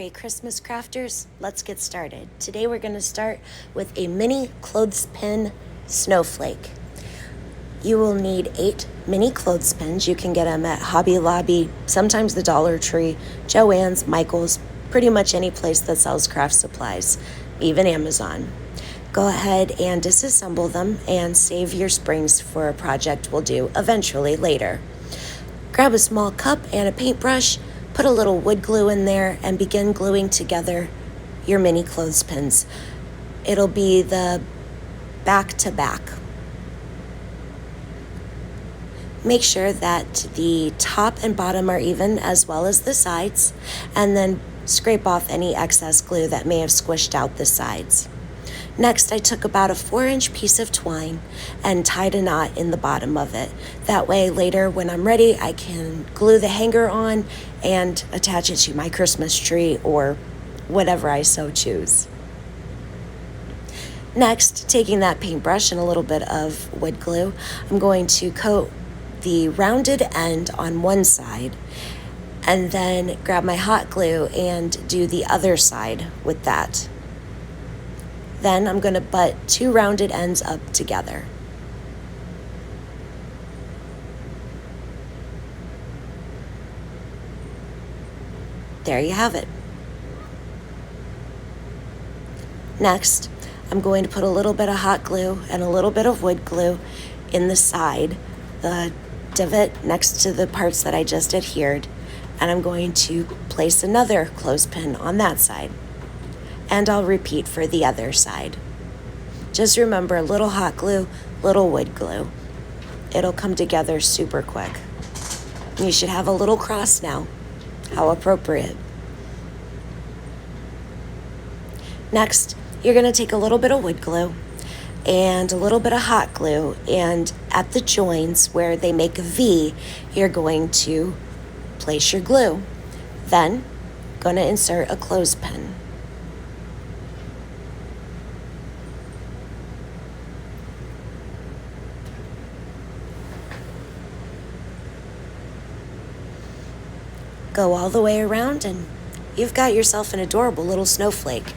Okay, Christmas crafters, let's get started. Today we're going to start with a mini clothespin snowflake. You will need 8 mini clothespins. You can get them at Hobby Lobby, sometimes the Dollar Tree, Joann's, Michael's, pretty much any place that sells craft supplies, even Amazon. Go ahead and disassemble them and save your springs for a project we'll do eventually later. Grab a small cup and a paintbrush, put a little wood glue in there, and begin gluing together your mini clothespins. It'll be the back to back. Make sure that the top and bottom are even as well as the sides, and then scrape off any excess glue that may have squished out the sides. Next, I took about a 4-inch piece of twine and tied a knot in the bottom of it. That way, later when I'm ready, I can glue the hanger on and attach it to my Christmas tree or whatever I so choose. Next, taking that paintbrush and a little bit of wood glue, I'm going to coat the rounded end on one side and then grab my hot glue and do the other side with that. Then I'm going to butt 2 rounded ends up together. There you have it. Next, I'm going to put a little bit of hot glue and a little bit of wood glue in the side, the divot next to the parts that I just adhered, and I'm going to place another clothespin on that side. And I'll repeat for the other side. Just remember, little hot glue, little wood glue. It'll come together super quick. You should have a little cross now. How appropriate. Next, you're going to take a little bit of wood glue and a little bit of hot glue, and at the joins where they make a V, you're going to place your glue. Then, going to insert a clothespin. Go all the way around and you've got yourself an adorable little snowflake.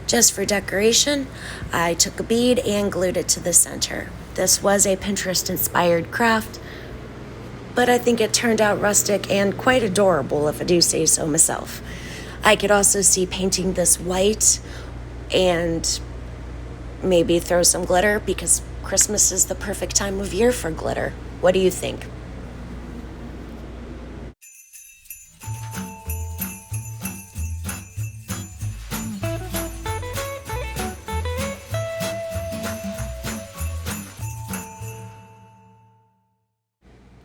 Just for decoration, I took a bead and glued it to the center. This was a Pinterest-inspired craft, but I think it turned out rustic and quite adorable, if I do say so myself. I could also see painting this white and maybe throw some glitter, because Christmas is the perfect time of year for glitter. What do you think?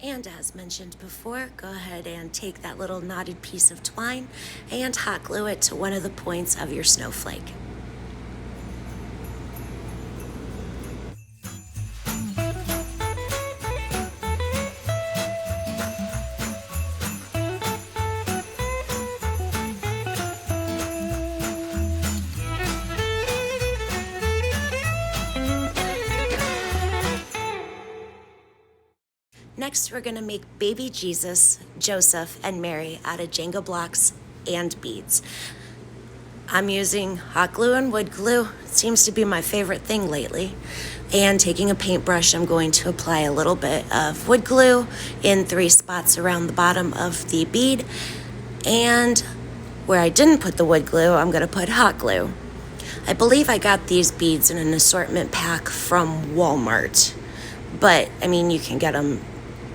And as mentioned before, go ahead and take that little knotted piece of twine and hot glue it to one of the points of your snowflake. Next, we're going to make baby Jesus, Joseph, and Mary out of Jenga blocks and beads. I'm using hot glue and wood glue. It seems to be my favorite thing lately. And taking a paintbrush, I'm going to apply a little bit of wood glue in 3 spots around the bottom of the bead. And where I didn't put the wood glue, I'm going to put hot glue. I believe I got these beads in an assortment pack from Walmart. But, I mean, you can get them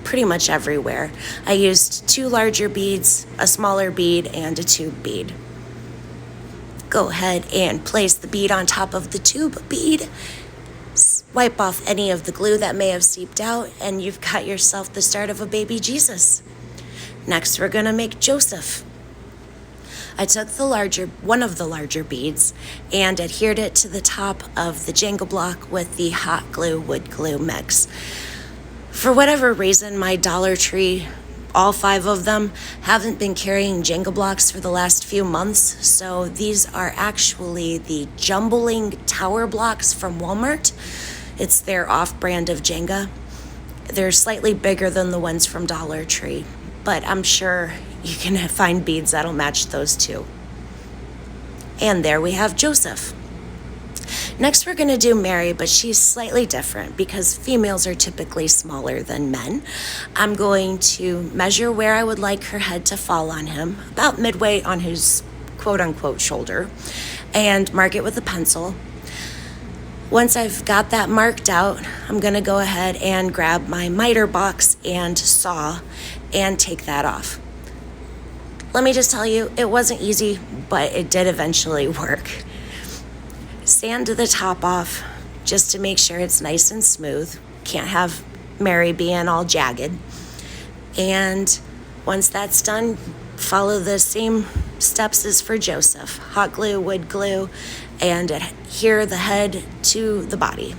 pretty much everywhere. I used 2 larger beads, a smaller bead, and a tube bead. Go ahead and place the bead on top of the tube bead. Wipe off any of the glue that may have seeped out, and you've got yourself the start of a baby Jesus. Next, we're going to make Joseph. I took one of the larger beads and adhered it to the top of the Jenga block with the hot glue wood glue mix. For whatever reason, my Dollar Tree, all 5 of them, haven't been carrying Jenga blocks for the last few months, so these are actually the Jumbling Tower blocks from Walmart. It's their off-brand of Jenga. They're slightly bigger than the ones from Dollar Tree, but I'm sure you can find beads that'll match those too. And there we have Joseph. Next, we're going to do Mary, but she's slightly different because females are typically smaller than men. I'm going to measure where I would like her head to fall on him, about midway on his quote-unquote shoulder, and mark it with a pencil. Once I've got that marked out, I'm going to go ahead and grab my miter box and saw and take that off. Let me just tell you, it wasn't easy, but it did eventually work. Sand the top off just to make sure it's nice and smooth. Can't have Mary being all jagged. And once that's done, follow the same steps as for Joseph. Hot glue, wood glue, and adhere the head to the body.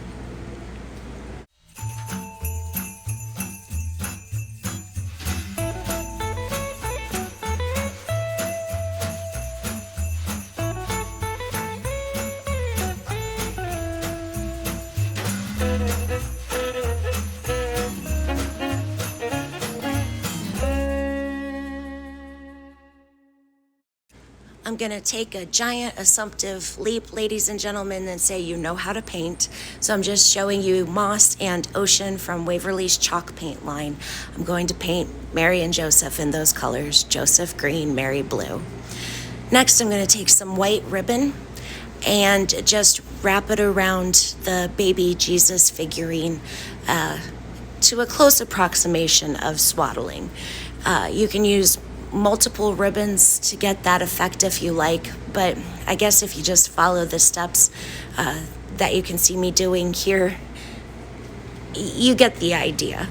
I'm going to take a giant assumptive leap, ladies and gentlemen, and say you know how to paint. So I'm just showing you moss and ocean from Waverly's chalk paint line. I'm going to paint Mary and Joseph in those colors, Joseph green, Mary blue. Next, I'm going to take some white ribbon and just wrap it around the baby Jesus figurine to a close approximation of swaddling. You can use multiple ribbons to get that effect if you like, but I guess if you just follow the steps that you can see me doing here, you get the idea.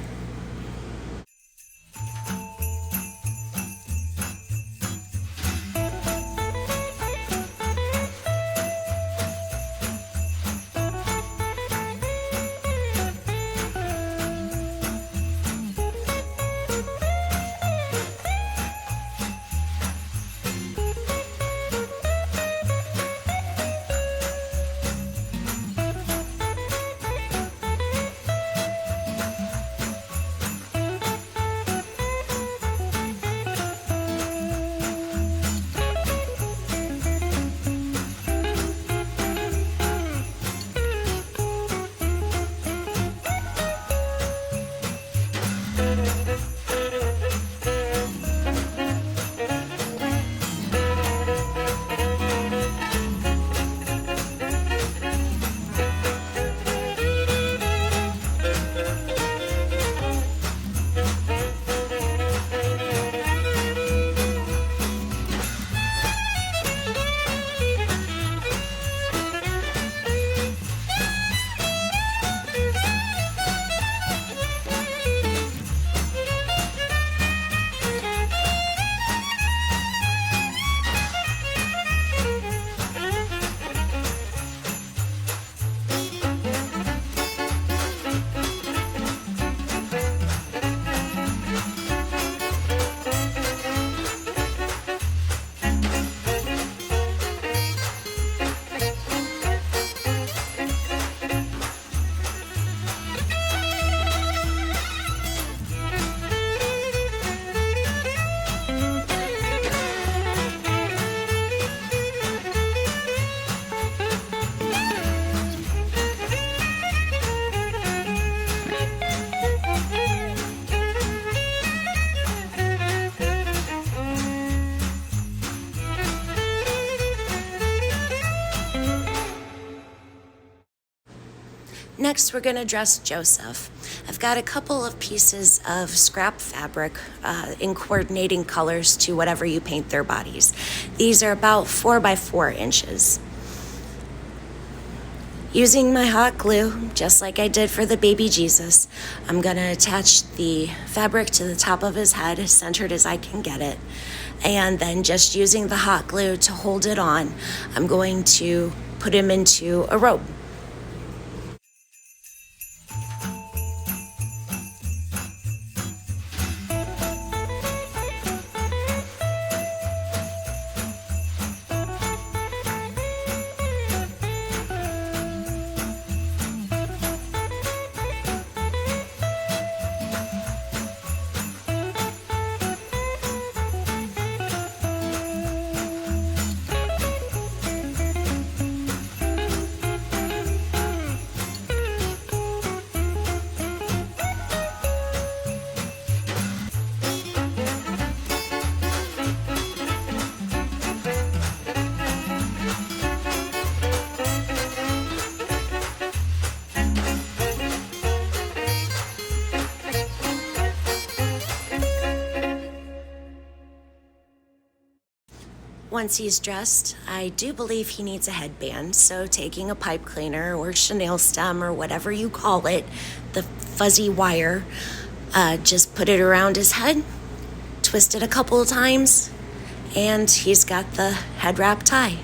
Next, we're going to dress Joseph. I've got a couple of pieces of scrap fabric in coordinating colors to whatever you paint their bodies. These are about 4 by 4 inches. Using my hot glue, just like I did for the baby Jesus, I'm going to attach the fabric to the top of his head, as centered as I can get it. And then just using the hot glue to hold it on, I'm going to put him into a robe. Once he's dressed, I do believe he needs a headband, so taking a pipe cleaner or chenille stem or whatever you call it, the fuzzy wire, just put it around his head, twist it a couple of times, and he's got the head wrap tie.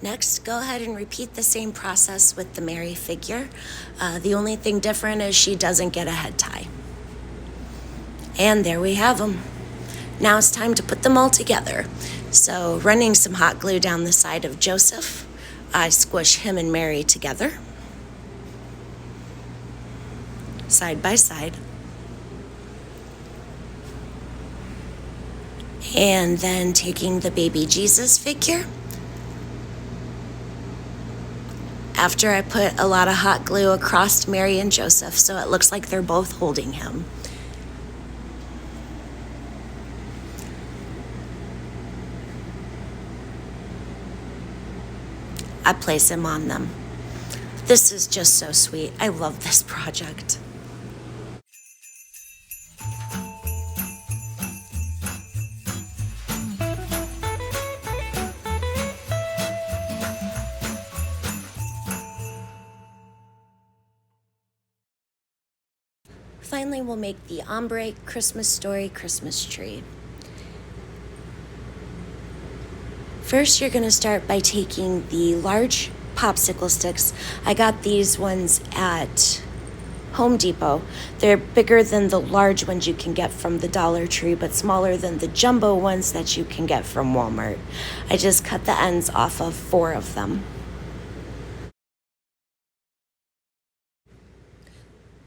Next, go ahead and repeat the same process with the Mary figure. The only thing different is she doesn't get a head tie. And there we have them. Now it's time to put them all together. So running some hot glue down the side of Joseph, I squish him and Mary together, side by side. And then taking the baby Jesus figure, after I put a lot of hot glue across Mary and Joseph so it looks like they're both holding him. I place him on them. This is just so sweet. I love this project. Finally, we'll make the ombre Christmas story Christmas tree. First, you're going to start by taking the large popsicle sticks. I got these ones at Home Depot. They're bigger than the large ones you can get from the Dollar Tree, but smaller than the jumbo ones that you can get from Walmart. I just cut the ends off of 4 of them.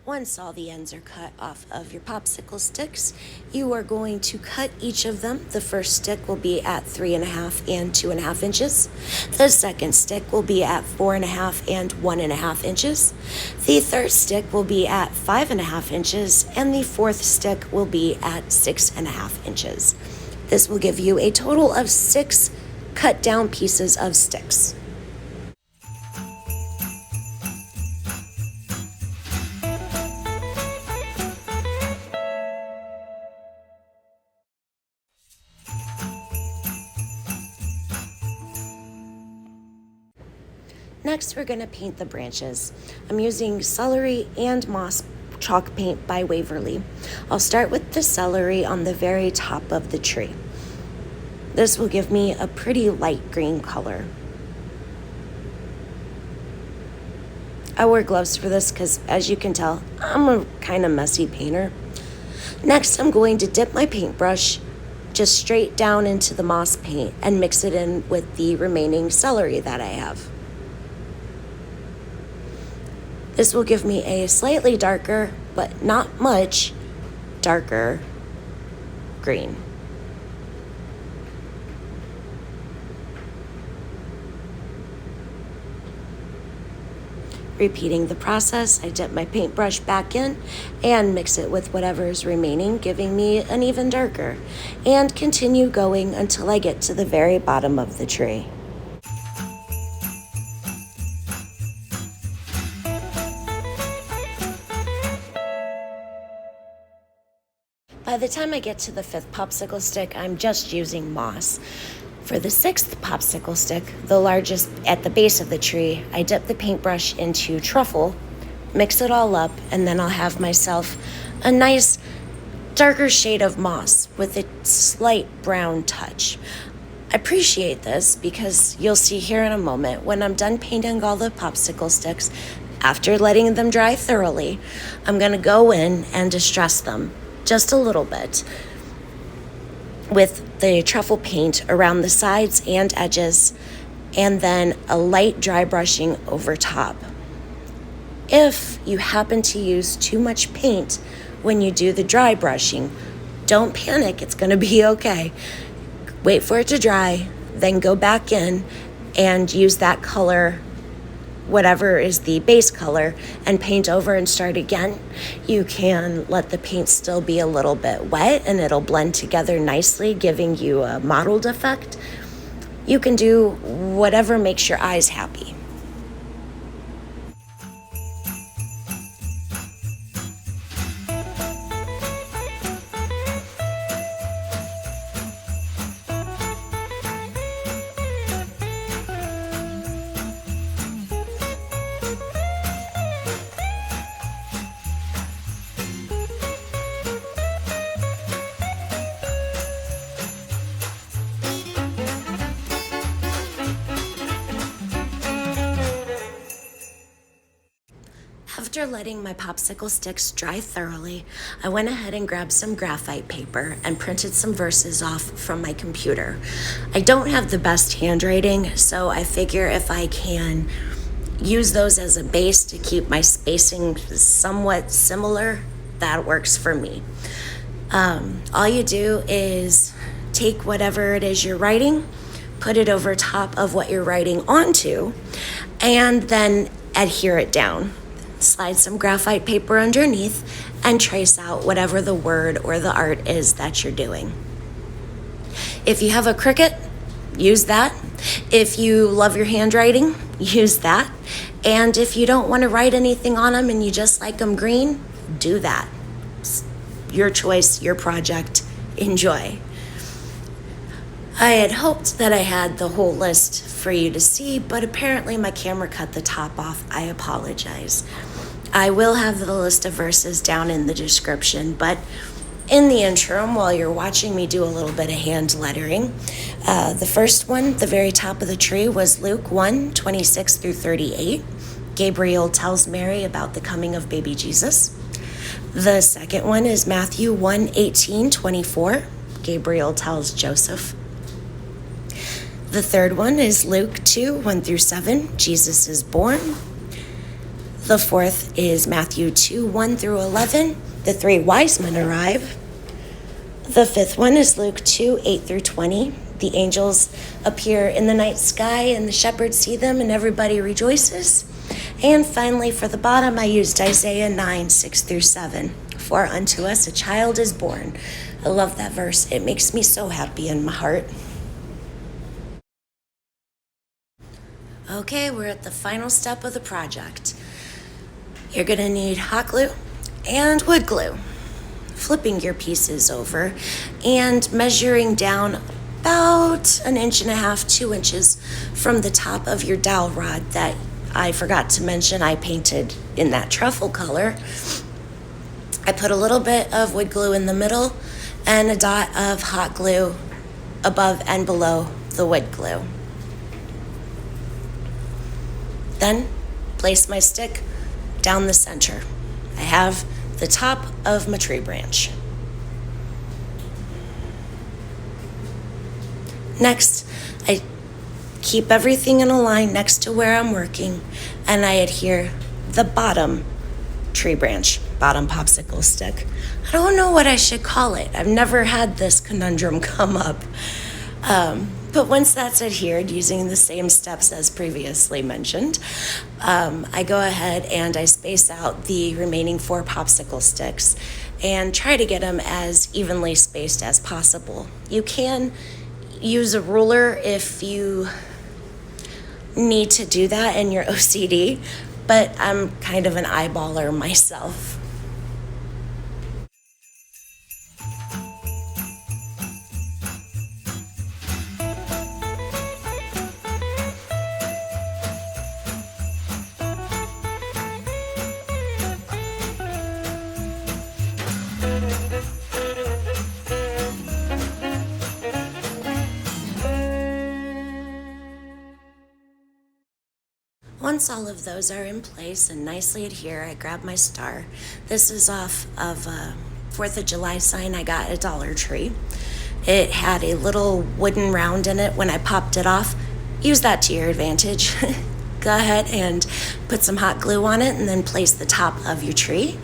Once all the ends are cut off of your popsicle sticks, you are going to cut each of them. The first stick will be at 3.5 and 2.5 inches. The second stick will be at 4.5 and 1.5 inches. The third stick will be at 5.5 inches, and the fourth stick will be at 6.5 inches. This will give you a total of 6 cut down pieces of sticks. Next, we're going to paint the branches. I'm using celery and moss chalk paint by Waverly. I'll start with the celery on the very top of the tree. This will give me a pretty light green color. I wear gloves for this because, as you can tell, I'm a kind of messy painter. Next, I'm going to dip my paintbrush just straight down into the moss paint and mix it in with the remaining celery that I have. This will give me a slightly darker, but not much darker green. Repeating the process, I dip my paintbrush back in and mix it with whatever is remaining, giving me an even darker, and continue going until I get to the very bottom of the tree. By the time I get to the 5th popsicle stick, I'm just using moss. For the 6th popsicle stick, the largest at the base of the tree, I dip the paintbrush into truffle, mix it all up, and then I'll have myself a nice darker shade of moss with a slight brown touch. I appreciate this because you'll see here in a moment when I'm done painting all the popsicle sticks, after letting them dry thoroughly, I'm going to go in and distress them just a little bit with the truffle paint around the sides and edges, and then a light dry brushing over top. If you happen to use too much paint when you do the dry brushing, don't panic, it's going to be okay. wait for it to dry, then go back in and use that color, whatever is the base color, and paint over and start again. You can let the paint still be a little bit wet and it'll blend together nicely, giving you a mottled effect. You can do whatever makes your eyes happy. After letting my popsicle sticks dry thoroughly, I went ahead and grabbed some graphite paper and printed some verses off from my computer. I don't have the best handwriting, so I figure if I can use those as a base to keep my spacing somewhat similar, that works for me. All you do is take whatever it is you're writing, put it over top of what you're writing onto, and then adhere it down. Slide some graphite paper underneath and trace out whatever the word or the art is that you're doing. If you have a Cricut, use that. If you love your handwriting, use that. And if you don't want to write anything on them and you just like them green, do that. It's your choice, your project. Enjoy. I had hoped that I had the whole list for you to see, but apparently my camera cut the top off. I apologize. I will have the list of verses down in the description, but in the interim, while you're watching me do a little bit of hand lettering, the first one, the very top of the tree, was Luke 1:26 through 38. Gabriel tells Mary about the coming of baby Jesus. The second one is Matthew 1:18-24. Gabriel tells Joseph. The third one is Luke 2:1 through 7. Jesus is born. The fourth is Matthew 2:1 through 11. The three wise men arrive. The fifth one is Luke 2:8 through 20. The angels appear in the night sky and the shepherds see them and everybody rejoices. And finally, for the bottom, I used Isaiah 9:6 through 7. For unto us a child is born. I love that verse. It makes me so happy in my heart. Okay, we're at the final step of the project. You're gonna need hot glue and wood glue. Flipping your pieces over and measuring down about 1.5 to 2 inches from the top of your dowel rod that I forgot to mention I painted in that truffle color. I put a little bit of wood glue in the middle and a dot of hot glue above and below the wood glue. Then place my stick down the center. I have the top of my tree branch. Next, I keep everything in a line next to where I'm working, and I adhere the bottom tree branch, bottom popsicle stick. I don't know what I should call it. I've never had this conundrum come up. But once that's adhered, using the same steps as previously mentioned, I go ahead and I space out the remaining 4 popsicle sticks and try to get them as evenly spaced as possible. You can use a ruler if you need to do that in your OCD, but I'm kind of an eyeballer myself. Once all of those are in place and nicely adhere, I grab my star. This is off of a 4th of July sign I got at Dollar Tree. It had a little wooden round in it. When I popped it off, use that to your advantage. Go ahead and put some hot glue on it and then place the top of your tree.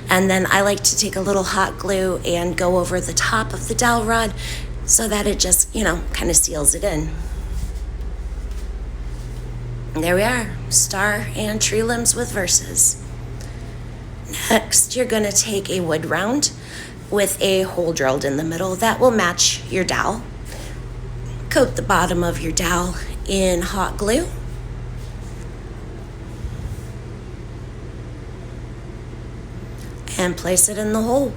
And then I like to take a little hot glue and go over the top of the dowel rod so that it just, kind of seals it in. And there we are, star and tree limbs with verses. Next, you're going to take a wood round with a hole drilled in the middle that will match your dowel. Coat the bottom of your dowel in hot glue. And place it in the hole.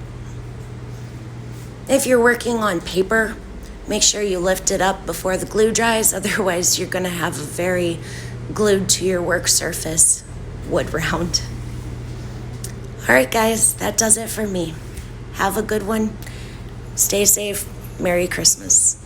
If you're working on paper, make sure you lift it up before the glue dries, otherwise you're going to have a very glued to your work surface wood round. All right, guys, that does it for me. Have a good one. Stay safe. Merry Christmas.